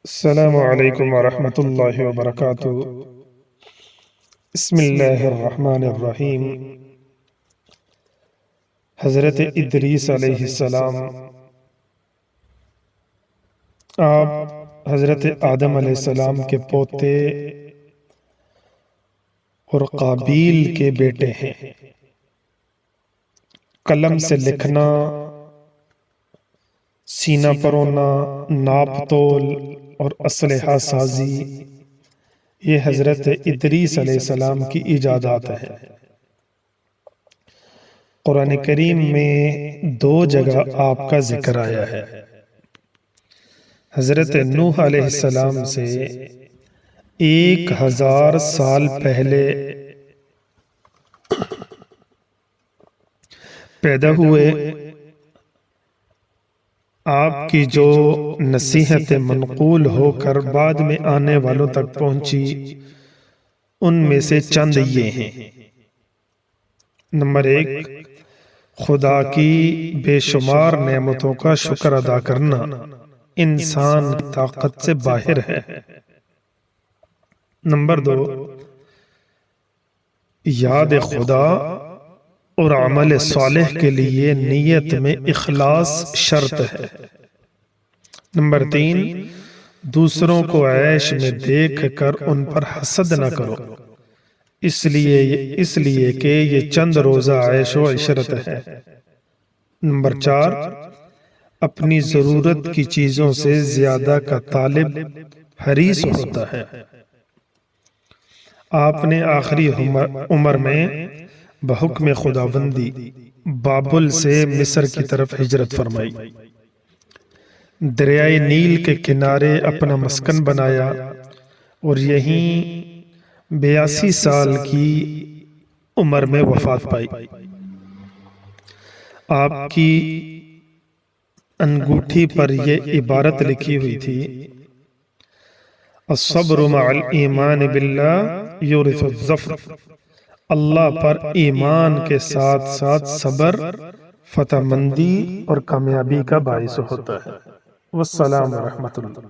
السلام علیکم ورحمۃ اللہ وبرکاتہ۔ بسم اللہ الرحمن الرحیم۔ حضرت ادریس علیہ السلام آپ حضرت آدم علیہ السلام کے پوتے اور قابیل کے بیٹے ہیں۔ قلم سے لکھنا، سینہ پرونا، ناپ تول اور اسلحہ سازی یہ حضرت ادریس علیہ السلام کی ایجادات ہیں۔ قرآن کریم میں 2 جگہ آپ کا ذکر آیا ہے۔ حضرت نوح علیہ السلام سے 1000 سال پہلے پیدا ہوئے، آپ کی جو نصیحت منقول ہو کر بعد میں آنے والوں تک پہنچی، ان میں سے چند یہ ہیں۔ نمبر 1، خدا کی بے شمار نعمتوں کا شکر ادا کرنا انسان کی طاقت سے باہر ہے۔ نمبر 2، یاد خدا اور عمل صالح کے لیے نیت میں اخلاص شرط ہے۔ نمبر 3، دوسروں کو عیش میں دیکھ کر ان پر حسد نہ کرو، اس لیے کہ یہ چند روزہ عیش و عشرت ہے۔ نمبر 4، اپنی ضرورت کی چیزوں سے زیادہ کا طالب حریص ہوتا ہے۔ آپ نے آخری عمر میں بحکم خداوندی بابل سے مصر کی طرف ہجرت فرمائی، دریائے نیل کے کنارے اپنا مسکن بنایا اور یہیں 82 سال کی عمر میں وفات پائی۔ آپ کی انگوٹھی پر یہ عبارت لکھی ہوئی تھی: الصبر مع الایمان باللہ یورث الظفر۔ اللہ پر ایمان کے ساتھ ساتھ صبر فتح مندی اور کامیابی کا باعث ہوتا ہے۔ والسلام ورحمۃ اللہ۔